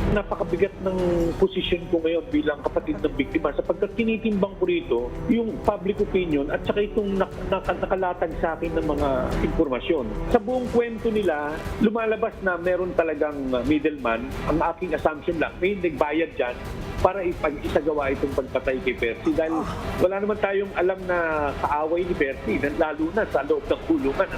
Napakabigat ng posisyon ko ngayon bilang kapatid ng biktima sapagkat tinitimbang ko rito yung public opinion at saka itong nakalatag sa akin ng mga impormasyon. Sa buong kwento nila, lumalabas na meron talagang middleman. Ang aking assumption lang, may nagbayad dyan para isagawa itong pagpatay kay Percy dahil wala naman tayong alam na kaaway ni Percy, lalo na sa loob ng kulungan.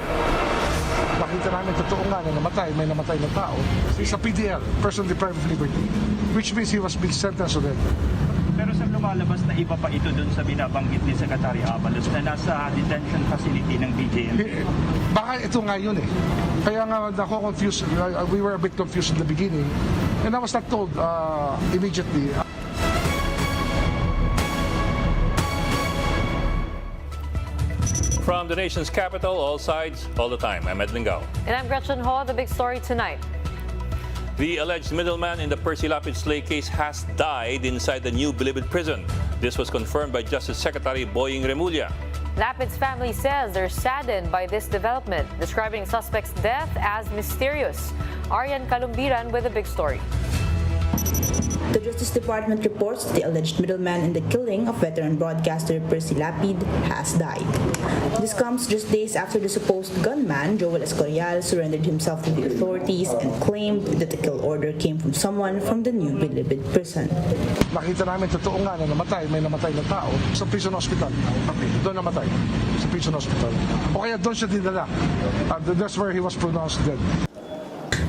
Nakita namin totoo nga na may namatay na tao. Sa PDL, person deprived of liberty, which means he was being sentenced already. Pero sa lumalabas na iba pa ito dun sa binabanggit ni Secretary Abalos na nasa detention facility ng BJMP. Baka ito nga yun eh. Kaya nga confused, we were a bit confused in the beginning and I was not told immediately. From the nation's capital, all sides, all the time. I'm Ed Lingao. And I'm Gretchen Ho. The big story tonight. The alleged middleman in the Percy Lapid slay case has died inside the new Bilibid prison. This was confirmed by Justice Secretary Boying Remulla. Lapid's family says they're saddened by this development, describing suspect's death as mysterious. Arian Kalumbiran with the big story. The Justice Department reports the alleged middleman in the killing of veteran broadcaster Percy Lapid has died. This comes just days after the supposed gunman, Joel Escorial, surrendered himself to the authorities and claimed that the kill order came from someone from the new Bilibid prison. Nakita namin totoo nga na may namatay na tao sa prison hospital. Doon namatay, sa prison hospital. O kaya doon siya dinala. That's where he was pronounced dead.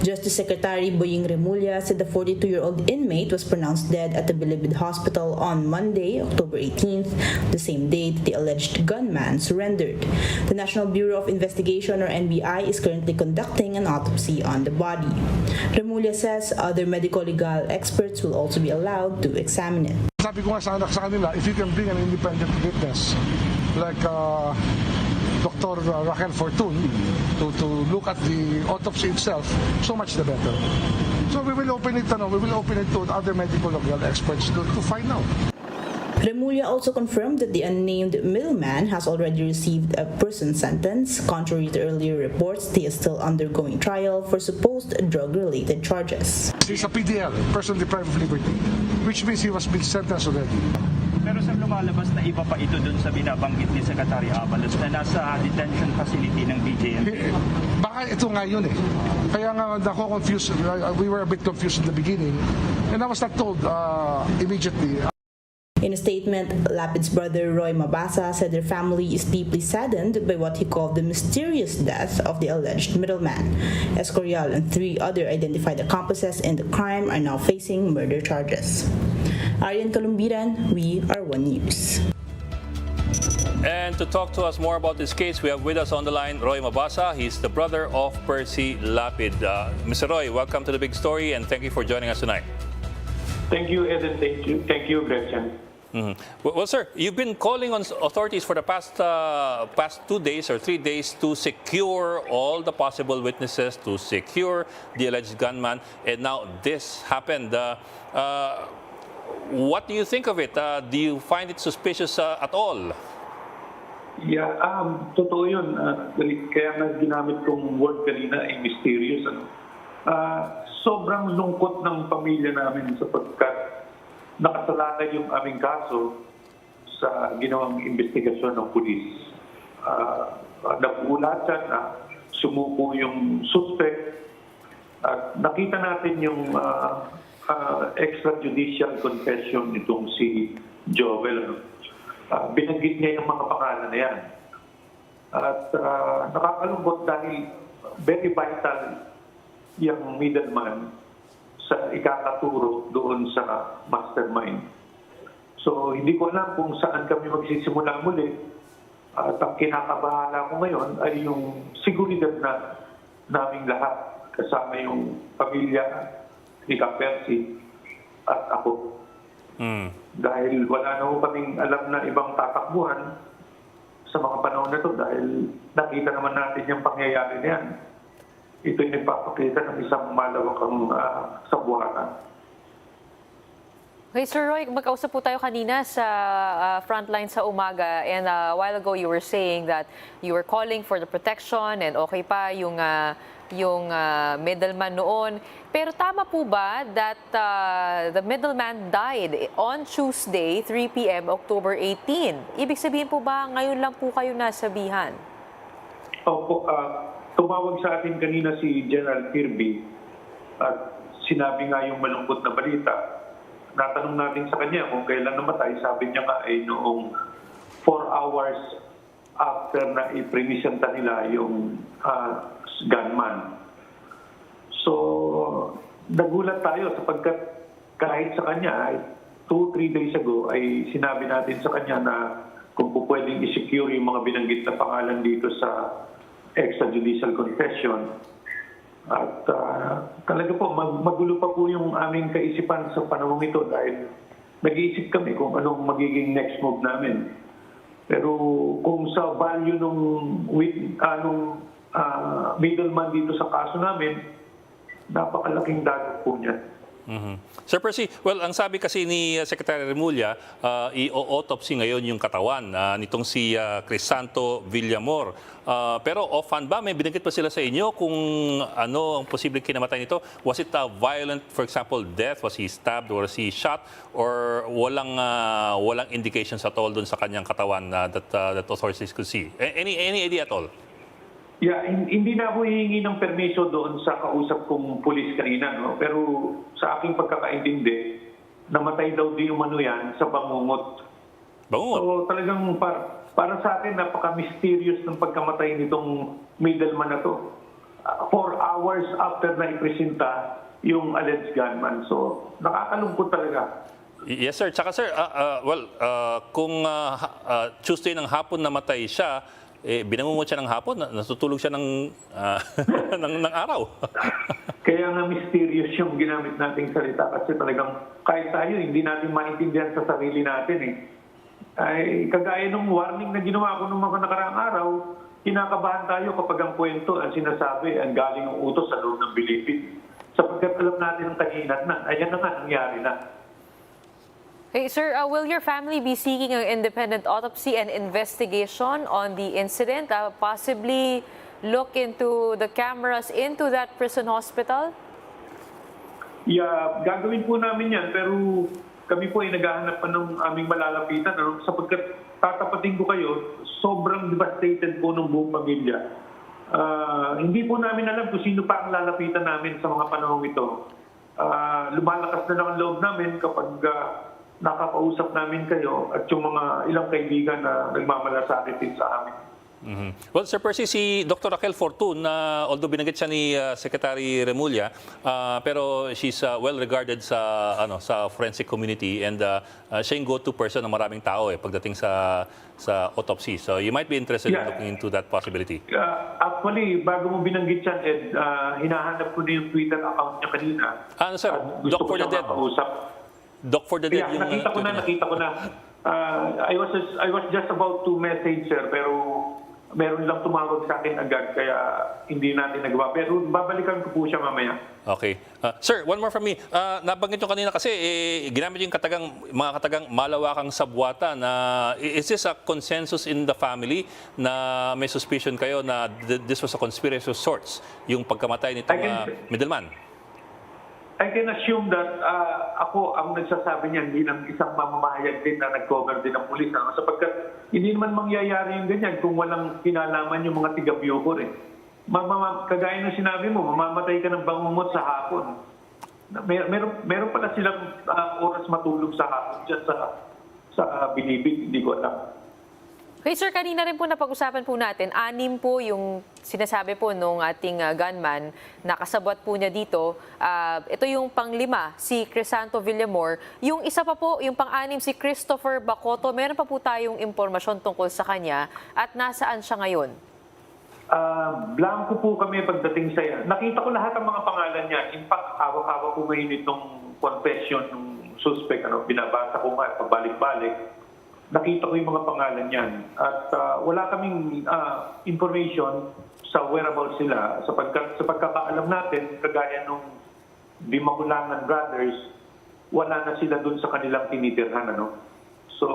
Justice Secretary Boying Remulla said the 42-year-old inmate was pronounced dead at the Bilibid Hospital on Monday, October 18th, the same day that the alleged gunman surrendered. The National Bureau of Investigation, or NBI, is currently conducting an autopsy on the body. Remulla says other medical legal experts will also be allowed to examine it. Sabi ko nga sa kanila, if you can bring an independent witness like Dr. Raquel Fortun to look at the autopsy itself, so much the better. So we will open it to other medical legal experts to find out. Remulla also confirmed that the unnamed middleman has already received a prison sentence. Contrary to earlier reports, he is still undergoing trial for supposed drug-related charges. He's a PDL, person deprived of liberty, which means he was being sentenced already. Pero sa lumalabas na iba pa ito dun sa binabanggit ni Secretary Abalos na nasa detention facility ng BJMP. Baka ito nga yun eh. Kaya nga confused, we were a bit confused in the beginning and I was not told immediately. In a statement, Lapid's brother Roy Mabasa said their family is deeply saddened by what he called the mysterious death of the alleged middleman. Escorial and 3 other identified accomplices in the crime are now facing murder charges. Arian Kalumbiran, we are One News. And to talk to us more about this case, we have with us on the line Roy Mabasa. He's the brother of Percy Lapid. Mr. Roy, welcome to the big story and thank you for joining us tonight. Thank you, Ed, and thank you, Gretchen. Well, sir, you've been calling on authorities for the past 2 days or 3 days to secure all the possible witnesses, to secure the alleged gunman, and now this happened. What do you think of it? Do you find it suspicious at all? Yeah, totoo yun. Kaya nga ginamit kong word kanina ay mysterious. Sobrang lungkot ng pamilya namin sapagkat nakasalalay yung aming kaso sa ginawang investigasyon ng pulis. Nagulat siya na sumuko yung suspect at nakita natin yung extrajudicial confession nitong si Joel. Binanggit niya yung mga pangalan na yan. At nakakalungkot dahil very vital yung middleman sa ikakaturo doon sa mastermind. So hindi ko alam kung saan kami magsisimula muli. At ang kinakabahala ko ngayon ay yung seguridad na naming lahat kasama yung pamilya ni Percy at ako. Dahil wala na ho kaming alam na ibang tatakbuhan sa mga panahon na ito dahil nakita naman natin yung pangyayari na yan. Ito'y nagpapakita ng isang malawakang sabuharan. Okay, Sir Roy, magkausap po tayo kanina sa frontline sa umaga, and a while ago you were saying that you were calling for the protection and okay pa yung yung middleman noon. Pero tama po ba that the middleman died on Tuesday, 3 p.m., October 18? Ibig sabihin po ba ngayon lang po kayo nasabihan? Opo, tumawag sa atin kanina si General Kirby at sinabi nga yung malungkot na balita. Natanong natin sa kanya kung kailan namatay. Sabi niya nga ay noong 4 hours after na ipremisenta nila yung gunman. So, nagulat tayo sapagkat kahit sa kanya, 2-3 days ago, ay sinabi natin sa kanya na kung pwedeng i-secure yung mga binanggit na pangalan dito sa extrajudicial confession. At talaga po, magulo pa po yung aming kaisipan sa panahon ito dahil nag-iisip kami kung anong magiging next move namin. Pero kung sa value nung middleman dito sa kaso namin, napakalaking dagat po niya. Sir Percy, well, ang sabi kasi ni Secretary Remulla, i-autopsy ngayon yung katawan nitong si Crisanto Villamor. Pero offhand ba, may binanggit pa sila sa inyo kung ano ang posibleng kinamatay nito? Was it a violent, for example, death? Was he stabbed or was he shot? Or walang indications at all dun sa kanyang katawan that authorities could see? Any idea at all? Yeah, hindi na ako hihingi ng permiso doon sa kausap kong pulis kanina, no? Pero sa aking pagkakaintindi, namatay daw di umano yan sa bangungot. Bangungot? So talagang para sa akin, napaka-mysterious ng pagkamatay nitong middleman na to. 4 hours after na ipresenta yung alleged gunman. So nakakalungkot talaga. Yes, sir. Tsaka, sir, kung Tuesday ng hapon namatay siya, binangungot siya ng hapon, natutulog siya ng araw. Kaya nga mysterious yung ginamit nating salita kasi talagang kahit tayo, hindi natin maintindihan sa sarili natin eh. Ay, kagaya ng warning na ginawa ko nung mga nakaraang araw, kinakabahan tayo kapag ang kwento, ang sinasabi, ang galing ng utos sa loob ng Bilibid. Sapagkat alam natin ang kahinat na, ayan na nga, nangyari na. Hey, sir, will your family be seeking an independent autopsy and investigation on the incident? Possibly look into the cameras into that prison hospital? Yeah, gagawin po namin yan, pero kami po ay naghahanap pa ng aming malalapitan. Sapagkat tatapatin ko kayo, sobrang devastated po ng buong pamilya. Hindi po namin alam kung sino pa ang lalapitan namin sa mga panahon ito. Lumalakas na lang ang loob namin kapag nakakausap namin kayo at yung mga ilang kaibigan na nagmamalasakit din sa amin. Well, Sir Percy, si Dr. Raquel Fortun, although binanggit siya ni Secretary Remulla, pero she's well regarded sa forensic community and siya yung go-to person ng maraming tao pagdating sa autopsy. So you might be interested in looking into that possibility. Actually, bago mo binanggit yan, Ed, hinahanap ko na yung Twitter account niya kanina. Ano, sir? Doc for the Dead. Doc for the Dead. Yeah, nakita ko na. I was just about to message, sir, pero meron lang tumawag sa akin agad, kaya hindi natin nagawa. Pero babalikan ko po siya mamaya. Okay. Sir, one more from me. Nabanggit nyo kanina kasi, ginamit yung mga katagang malawakang sabwata na is this a consensus in the family na may suspicion kayo na this was a conspiracy of sorts, yung pagkamatay nitong middleman? I can assume that ako ang nagsasabi niyan bilang isang mamamahayag din na nag-cover din ng pulis. Sapagkat hindi naman mangyayari yung ganyan kung walang kinalaman yung mga tiga-Biyokor. Kagaya ng sinabi mo, mamamatay ka ng bangungot sa hapon. Meron pala silang oras matulog sa hapon dyan sa Bilibid, hindi ko alam. Okay, sir, kanina rin po napag-usapan po natin, 6 po yung sinasabi po nung ating gunman na kasabwat po niya dito. Ito yung pang-5, si Crisanto Villamor. Yung isa pa po, yung pang-6, si Christopher Bacoto. Meron pa po tayong impormasyon tungkol sa kanya at nasaan siya ngayon? Blanco po kami pagdating sa yan. Nakita ko lahat ng mga pangalan niya. In fact, hawak-hawak ko ngayon itong confession ng suspect. Binabasa ko nga, pabalik-balik. Nakita ko yung mga pangalan niyan. At wala kaming information sa whereabouts sila. Sa pagkakaalam natin, kagaya nung Bimakulangan Brothers, wala na sila dun sa kanilang tinitirhan. So,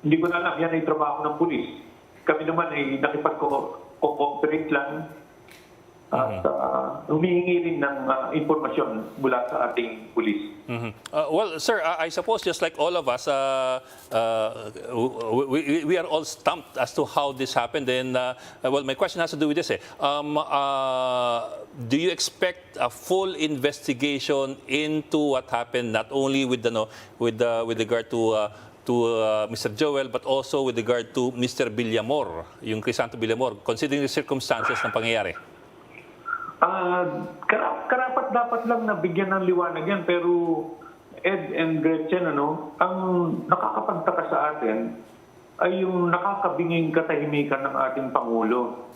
hindi ko na alam. Yan ay trabaho ng pulis. Kami naman ay nakipag-cooperate lang. At humihingi rin ng impormasyon mula sa ating pulis. Well, sir, I suppose just like all of us, we are all stumped as to how this happened. And well, my question has to do with this. Do you expect a full investigation into what happened, not only with with regard to Mr. Joel, but also with regard to Mr. Villamor, yung Crisanto Villamor, considering the circumstances ng pangyayari? Karapat dapat lang na bigyan ng liwanag yan, pero Ed and Gretchen, ang nakakapagtaka sa atin ay yung nakakabinging katahimikan ng ating Pangulo.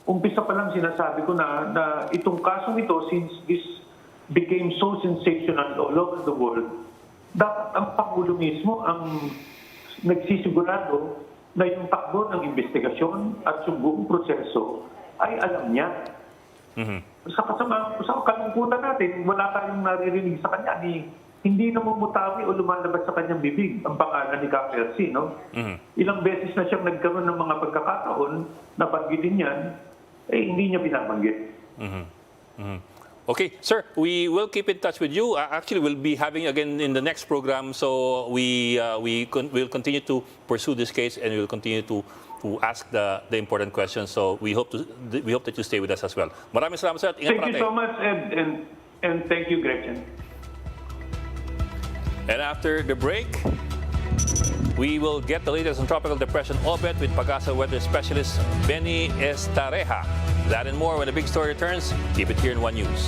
Umpisa pa lang sinasabi ko na itong kasong ito, since this became so sensational all over the world, dapat ang Pangulo mismo ang nagsisigurado na yung takbo ng investigasyon at yung buong proseso ay alam niya. Sa kalungkutan natin, wala tayong naririnig sa kanya. Hindi namumutawi o lumalabas sa kanyang bibig ang pangalan ni Percy, no? Ilang beses na siyang nagkaroon ng mga pagkakataon na banggitin yan, hindi niya binabanggit. Okay, sir, we will keep in touch with you. Actually, we'll be having again in the next program, so we'll continue to pursue this case and we'll continue to ask the important questions. So we hope that you stay with us as well. Maraming salamat, sir. Ingat Thank you so much, Ed, and thank you, Gretchen. And after the break, we will get the latest on tropical depression obet with Pagasa weather specialist Benny Estareja. That and more when the big story returns. Keep it here in One News.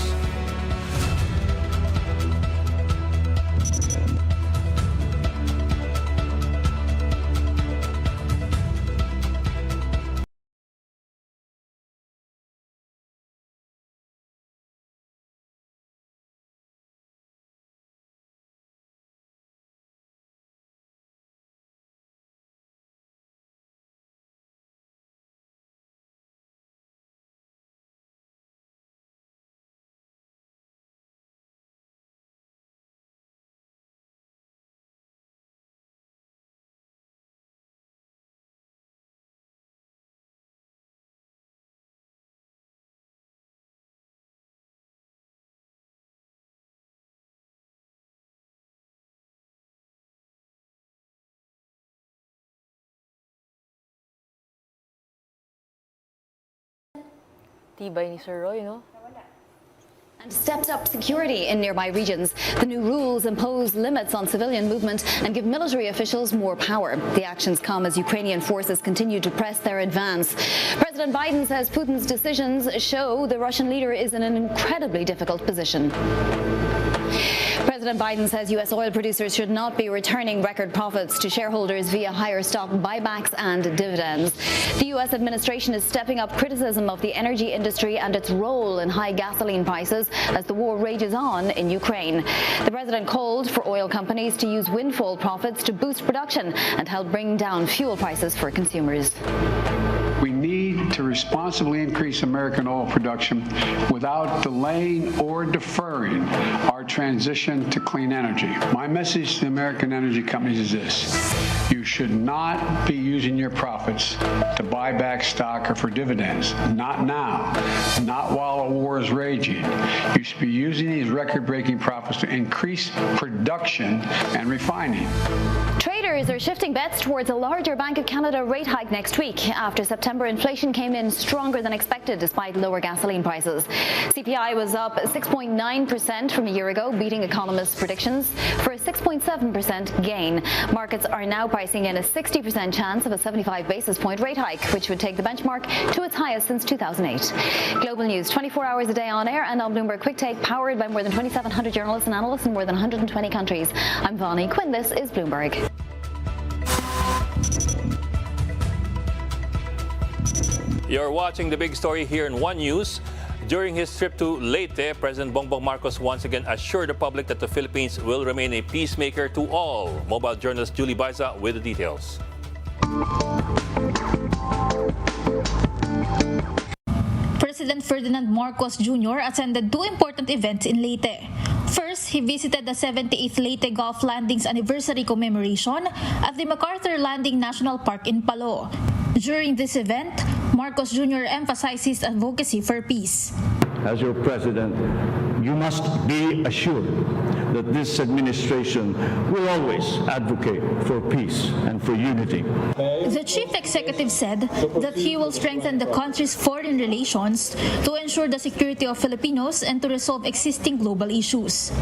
Tibay ni Sir Roy, no? And stepped up security in nearby regions. The new rules impose limits on civilian movement and give military officials more power. The actions come as Ukrainian forces continue to press their advance. President Biden says Putin's decisions show the Russian leader is in an incredibly difficult position. President Biden says U.S. oil producers should not be returning record profits to shareholders via higher stock buybacks and dividends. The U.S. administration is stepping up criticism of the energy industry and its role in high gasoline prices as the war rages on in Ukraine. The president called for oil companies to use windfall profits to boost production and help bring down fuel prices for consumers. We need to responsibly increase American oil production without delaying or deferring our transition to clean energy. My message to the American energy companies is this: you should not be using your profits to buy back stock or for dividends. Not now, not while a war is raging. You should be using these record-breaking profits to increase production and refining. Traders are shifting bets towards a larger Bank of Canada rate hike next week after September inflation came in stronger than expected despite lower gasoline prices. CPI was up 6.9% from a year ago, beating economists' predictions for a 6.7% gain. Markets are now pricing in a 60% chance of a 75 basis point rate hike, which would take the benchmark to its highest since 2008. Global News, 24 hours a day on air and on Bloomberg Quick Take, powered by more than 2,700 journalists and analysts in more than 120 countries. I'm Vonnie Quinn. This is Bloomberg. You're watching the big story here in One News. During his trip to Leyte, President Bongbong Marcos once again assured the public that the Philippines will remain a peacemaker to all. Mobile journalist Julie Baiza with the details. President Ferdinand Marcos Jr. attended two important events in Leyte. First, he visited the 78th Leyte Golf Landings Anniversary commemoration at the MacArthur Landing National Park in Palo. During this event, Marcos Jr. emphasized his advocacy for peace. As your president, you must be assured that this administration will always advocate for peace and for unity. The chief executive said that he will strengthen the country's foreign relations to ensure the security of Filipinos and to resolve existing global issues.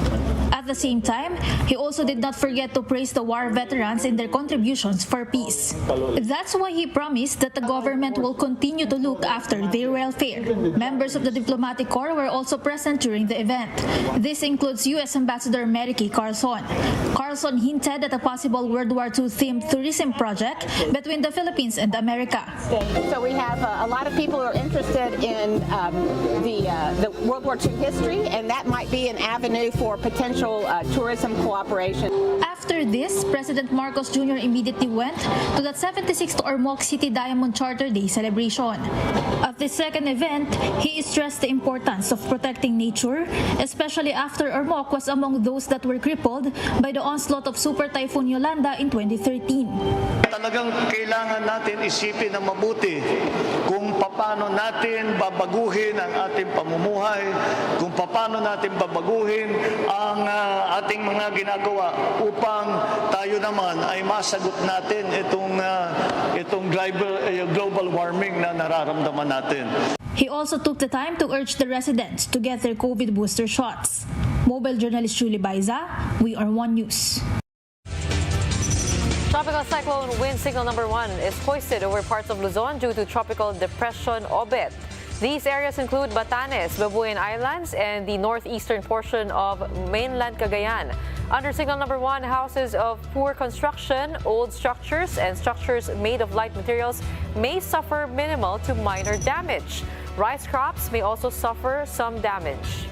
At the same time, he also did not forget to praise the war veterans in their contributions for peace. That's why he promised that the government will continue to look after their welfare. Members of the diplomatic corps were also present during the event. This includes U.S. Ambassador Carlson. Carlson hinted at a possible World War II-themed tourism project between the Philippines and America. So we have a lot of people who are interested in the World War II history, and that might be an avenue for potential tourism cooperation. After this, President Marcos Jr. immediately went to the 76th Ormoc City Diamond Charter Day celebration. At the second event, he stressed the importance of protecting nature, especially after Ormoc was among those that were crippled by the onslaught of Super Typhoon Yolanda in 2013. Talagang kailangan natin isipin ng mabuti kung paano natin babaguhin ang ating pamumuhay, kung paano natin babaguhin ang ating mga ginagawa upang tayo naman ay masagot natin itong global warming na nararamdaman natin. He also took the time to urge the residents to get their COVID booster shots. Mobile journalist Julie Baiza, We Are One News. Tropical cyclone wind signal number 1 is hoisted over parts of Luzon due to tropical depression Obet. These areas include Batanes, Babuyan Islands, and the northeastern portion of mainland Cagayan. Under signal number 1, houses of poor construction, old structures, and structures made of light materials may suffer minimal to minor damage. Rice crops may also suffer some damage.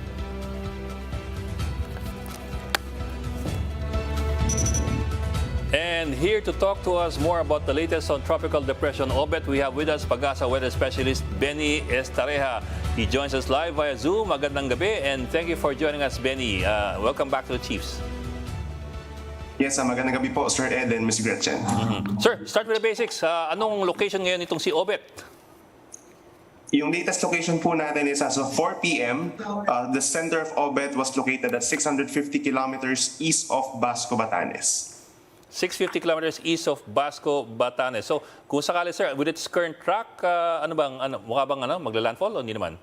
And here to talk to us more about the latest on Tropical Depression Obet, we have with us Pag-asa weather specialist Benny Estareja. He joins us live via Zoom. Magandang gabi and thank you for joining us, Benny. Welcome back to the Chiefs. Yes, magandang gabi po, Sir Ed and Ms. Gretchen. Sir, start with the basics. Anong location ngayon itong si Obet? Yung latest location po natin is as of 4 p.m. The center of Obet was located at 650 kilometers east of Basco, Batanes. 650 kilometers east of Basco, Batanes. So, kung sakali, sir, with its current track, mukha bang magla-landfall o hindi naman?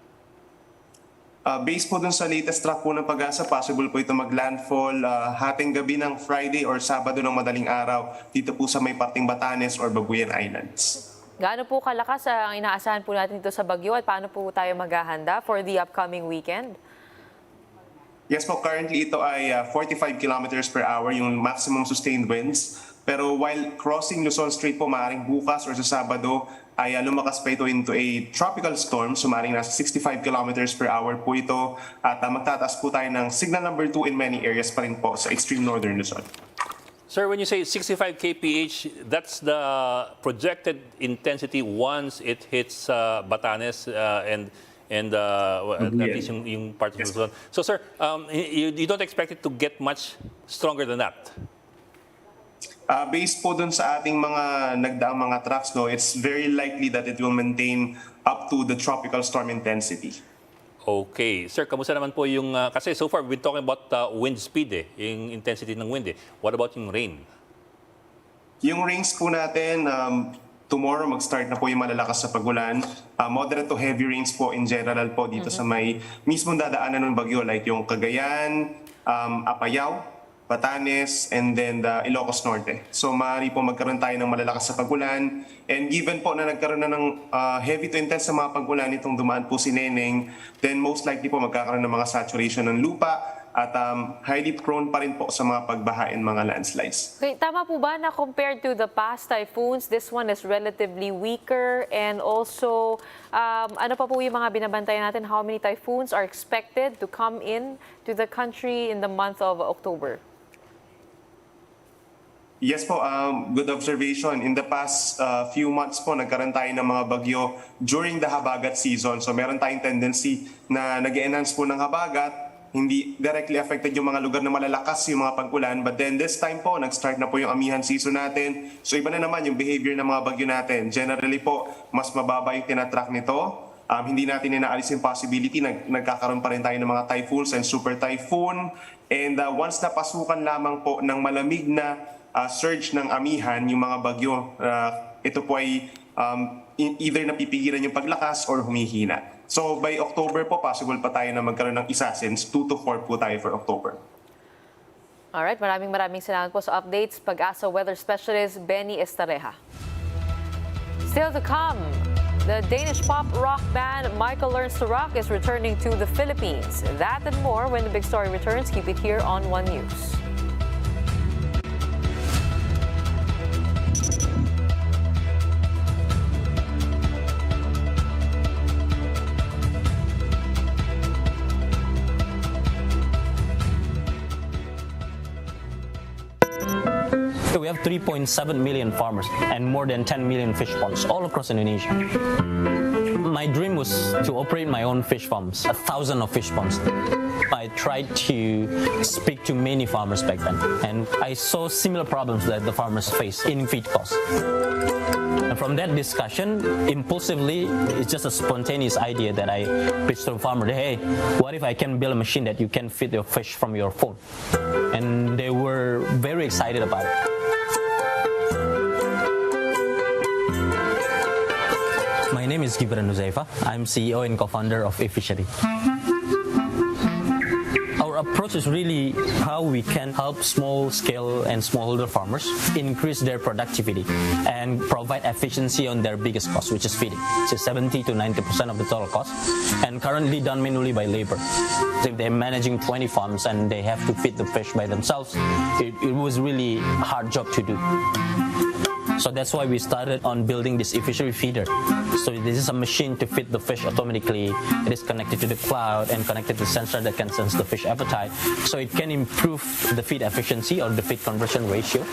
Based po dun sa latest track po ng Pag-asa, possible po ito mag-landfall hating gabi ng Friday or Sabado ng madaling araw dito po sa may parting Batanes or Babuyan Islands. Gaano po kalakas ang inaasahan po natin dito sa bagyo at paano po tayo maghahanda for the upcoming weekend? Yes po, currently ito ay 45 kilometers per hour yung maximum sustained winds. Pero while crossing Luzon Strait po, maaaring bukas or sa Sabado ay lumakas pa ito into a tropical storm. So maaaring nasa 65 kilometers per hour po ito. At magtataas po tayo ng signal number 2 in many areas pa rin po sa extreme northern Luzon. Sir, when you say 65 kph, that's the projected intensity once it hits Batanes and at least yung part of Luzon. So, sir, you don't expect it to get much stronger than that? Based po dun sa ating mga nagdaang mga tracks, no, it's very likely that it will maintain up to the tropical storm intensity. Okay. Sir, kamusta naman po yung... kasi so far, we've been talking about wind speed, yung intensity ng wind. What about yung rain? Yung rains po natin, tomorrow mag-start na po yung malalakas sa pagulan. Moderate to heavy rains po in general po dito sa may mismong dadaanan ng bagyo like yung Cagayan, Apayao, Batanes, and then the Ilocos Norte. So maaari po magkaroon tayo ng malalakas sa pagulan. And given po na nagkaroon na ng heavy to intense sa mga pagulan itong dumaan po si Neneng, then most likely po magkakaroon ng mga saturation ng lupa at highly prone pa rin po sa mga pagbaha and mga landslides. Okay, tama po ba na compared to the past typhoons, this one is relatively weaker? And also, ano pa po yung mga binabantayan natin? How many typhoons are expected to come in to the country in the month of October? Yes po, good observation. In the past few months po, nagkaroon tayo ng mga bagyo during the habagat season. So meron tayong tendency na nag-enhance po ng habagat. hindi directly affected yung mga lugar na malalakas yung mga pag-ulan. But then this time po, nag-start na po yung amihan season natin. So iba na naman yung behavior ng mga bagyo natin. Generally po, mas mababa yung tinatrack nito. Hindi natin inaalis yung possibility, nagkakaroon pa rin tayo ng mga typhoons and super typhoon. And once napasukan lamang po ng malamig na surge ng amihan, yung mga bagyo, ito po ay either napipigilan yung paglakas or humihina. So by October po, possible pa tayo na magkaroon ng isa since 2 to 4 po tayo for October. Alright, maraming salamat po sa updates. Pag-asa weather specialist Benny Estareja. Still to come, the Danish pop rock band Michael Learns to Rock is returning to the Philippines. That and more when the big story returns. Keep it here on One News. We have 3.7 million farmers and more than 10 million fish ponds all across Indonesia. My dream was to operate my own fish farms, 1,000 of fish ponds. I tried to speak to many farmers back then, and I saw similar problems that the farmers face in feed costs. And from that discussion, impulsively, it's just a spontaneous idea that I pitched to a farmer, hey, what if I can build a machine that you can feed your fish from your phone? And they were very excited about it. My name is Gibran Nuzaifa. I'm CEO and co-founder of eFishery. Our approach is really how we can help small-scale and smallholder farmers increase their productivity and provide efficiency on their biggest cost, which is feeding. So 70 to 90% of the total cost, and currently done manually by labor. So if they're managing 20 farms and they have to feed the fish by themselves, it was really a hard job to do. So that's why we started on building this eFishery feeder. So this is a machine to feed the fish automatically. It is connected to the cloud and connected to sensor that can sense the fish appetite. So it can improve the feed efficiency or the feed conversion ratio,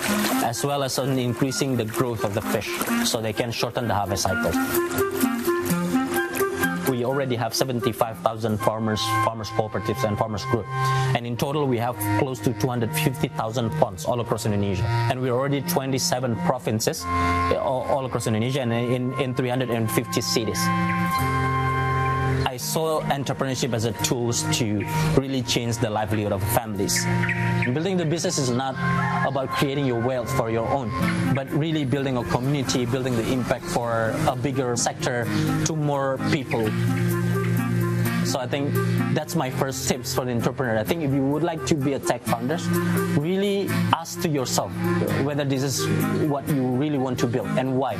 as well as on increasing the growth of the fish, so they can shorten the harvest cycle. We already have 75,000 farmers cooperatives and farmers group. And in total, we have close to 250,000 ponds all across Indonesia. And we're already 27 provinces all across Indonesia and in 350 cities. I saw entrepreneurship as a tool to really change the livelihood of families. Building the business is not about creating your wealth for your own, but really building a community, building the impact for a bigger sector to more people. So I think that's my first tips for the entrepreneur. I think if you would like to be a tech founder, really ask to yourself whether this is what you really want to build and why.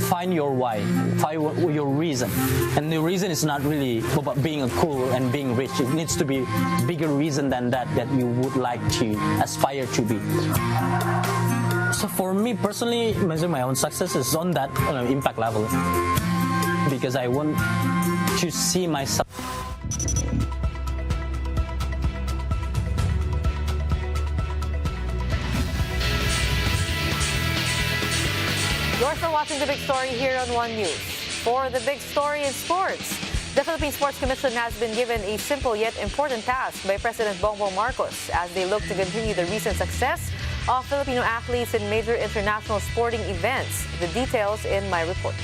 Find your why, find your reason. And the reason is not really about being cool and being rich. It needs to be a bigger reason than that you would like to aspire to be. So for me personally, measuring my own success is on that impact level, because I want to see myself. You're still watching The Big Story here on One News. For the big story in sports, the Philippine Sports Commission has been given a simple yet important task by President Bongbong Marcos as they look to continue the recent success of Filipino athletes in major international sporting events. The details in my report.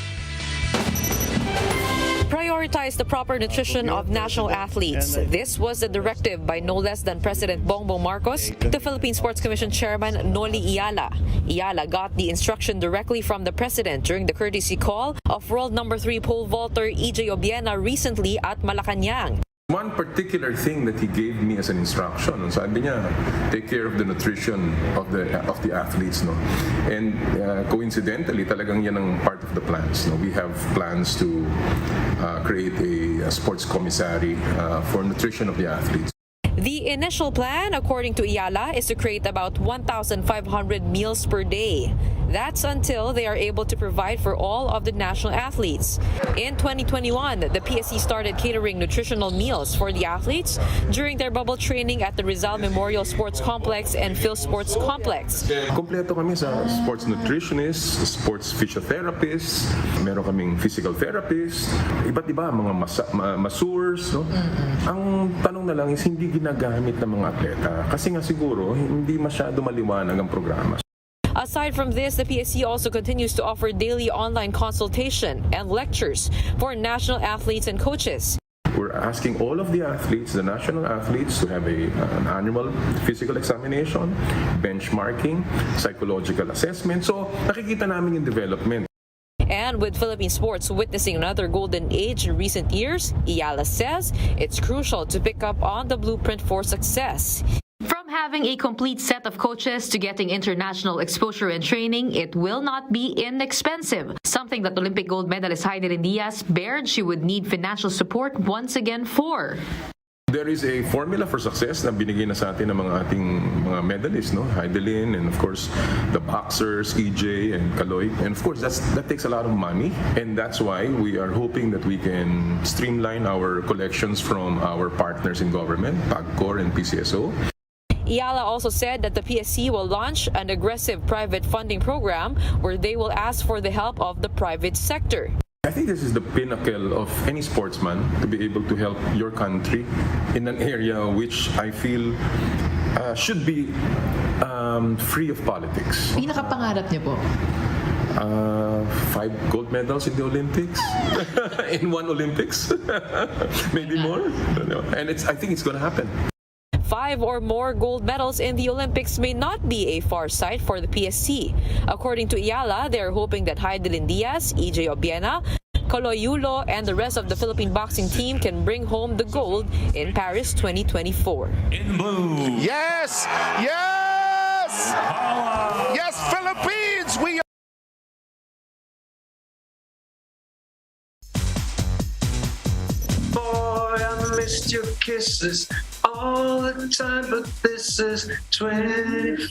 Prioritize the proper nutrition of national athletes. This was the directive by no less than President Bongbong Marcos to Philippine Sports Commission Chairman Noli Iyala. Iyala got the instruction directly from the President during the courtesy call of world number 3 pole vaulter EJ Obiena recently at Malacanang. One particular thing that he gave me as an instruction, sabi niya, take care of the nutrition of the athletes, no. And coincidentally, talagang yan ang part of the plans. No, we have plans to create a sports commissary for nutrition of the athletes. The initial plan, according to Iyala, is to create about 1,500 meals per day. That's until they are able to provide for all of the national athletes. In 2021, the PSC started catering nutritional meals for the athletes during their bubble training at the Rizal Memorial Sports Complex and Phil Sports Complex. Kompleto kami sa sports nutritionist, sports physiotherapist, meron kaming physical therapist, iba't iba, mga masseurs. No? Ang tanong na lang is hindi ginagamit ng mga atleta kasi nga siguro hindi masyado maliwanag ang programa. Aside from this, the PSC also continues to offer daily online consultation and lectures for national athletes and coaches. We're asking all of the athletes, the national athletes, to have an annual physical examination, benchmarking, psychological assessment. So nakikita namin yung development. And with Philippine sports witnessing another golden age in recent years, Ayala says it's crucial to pick up on the blueprint for success. From having a complete set of coaches to getting international exposure and training, it will not be inexpensive. Something that Olympic gold medalist Heidelin Diaz bared she would need financial support once again for. There is a formula for success na binigay na sa atin ng mga ating mga medalists, no? Heidelin, and of course the boxers, EJ and Kaloy. And of course that takes a lot of money, and that's why we are hoping that we can streamline our collections from our partners in government, PAGCOR and PCSO. Ayala also said that the PSC will launch an aggressive private funding program where they will ask for the help of the private sector. I think this is the pinnacle of any sportsman to be able to help your country in an area which I feel should be free of politics. Pinakapangarap niyo po? 5 gold medals in the Olympics, in one Olympics, maybe more. And I think it's going to happen. 5 or more gold medals in the Olympics may not be a far sight for the PSC. According to Ayala, they are hoping that Heidelin Diaz, EJ Obiena, Kaloy Yulo, and the rest of the Philippine boxing team can bring home the gold in Paris 2024. In blue. Yes! Yes! Yes, Philippines! We are. Boy, I missed your kisses all the time, but this is 25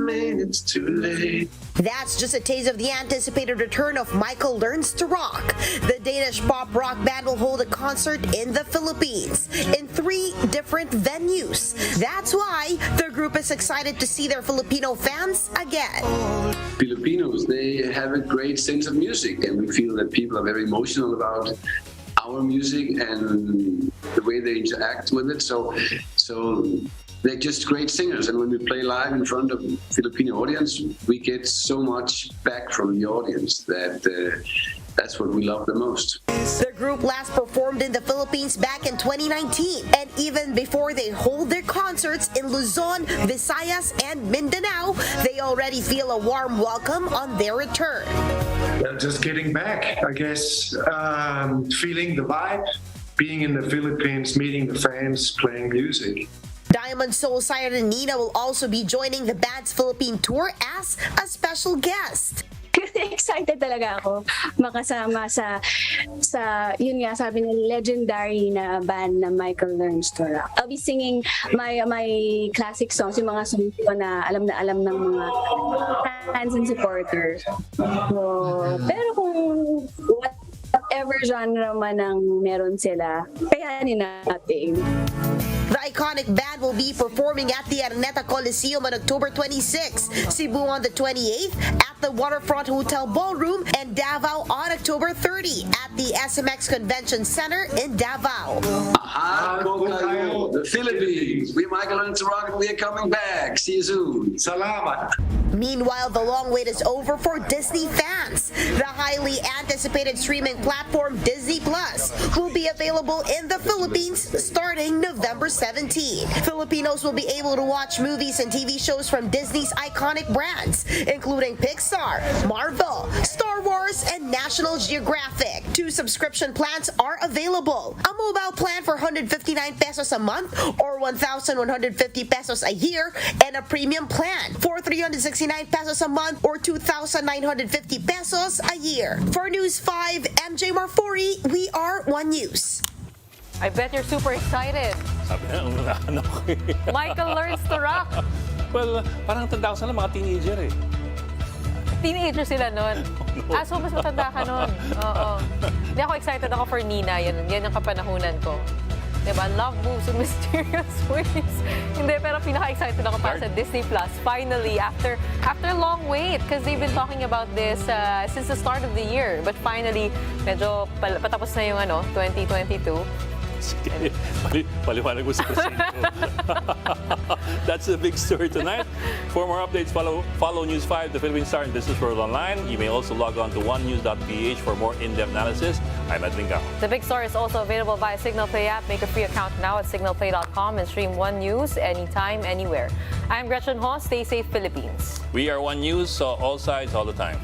minutes too late. That's just a taste of the anticipated return of Michael Learns to Rock. The Danish pop rock band will hold a concert in the Philippines in 3 different venues. That's why the group is excited to see their Filipino fans again. Filipinos, they have a great sense of music, and we feel that people are very emotional about our music and the way they interact with it. So they're just great singers, and when we play live in front of Filipino audience, we get so much back from the audience that that's what we love the most. The group last performed in the Philippines back in 2019, and even before they hold their concerts in Luzon, Visayas, and Mindanao, they already feel a warm welcome on their return. Well, just getting back, I guess, feeling the vibe, being in the Philippines, meeting the fans, playing music. Diamond Soul Siren Nina will also be joining the band's Philippine tour as a special guest. Excited talaga ako makasama sa yun nga sabi ng legendary na band na Michael Learns to Rock. I'll be singing my classic songs, yung mga songs ko na alam ng mga fans and supporters. So, pero kung whatever genre man ang meron sila, kayanin natin. The iconic band will be performing at the Araneta Coliseum on October 26, Cebu on the 28th, at the Waterfront Hotel Ballroom, and Davao on October 30 at the SMX Convention Center in Davao. The Philippines. We Michael Learns to Rock, we are coming back. See you soon. Salamat. Meanwhile, the long wait is over for Disney fans. The highly anticipated streaming platform Disney Plus will be available in the Philippines starting November 17. Filipinos will be able to watch movies and TV shows from Disney's iconic brands, including Pixar, Marvel, Star Wars, and National Geographic. 2 subscription plans are available. A mobile plan for 159 pesos a month or 1,150 pesos a year, and a premium plan for 369 pesos a month or 2,950 pesos a year. For News 5, MJ Marfori, we are One News. I bet you're super excited. Sabi na, Michael Learns to Rock. Well, parang tanda ko sana mga teenager eh. Teenager sila nun. So mas matanda ka nun. Oo. Hindi ako excited ako for Nina. Yan ang kapanahunan ko. Diba? Love moves in mysterious ways. Hindi, pero pinaka-excited ako para sa Disney Plus. Finally, after a long wait, because they've been talking about this since the start of the year. But finally, medyo patapos na yung 2022. Sige, paliwanag mo si Presinto. That's the big story tonight. For more updates, follow News 5, the Philippine Star, and Business World online. You may also log on to onenews.ph for more in-depth analysis. I'm Edwin Gao. The big story is also available via Signal Play app. Make a free account now at signalplay.com and stream One News anytime, anywhere. I'm Gretchen Ho. Stay safe, Philippines. We are One News, so all sides, all the time.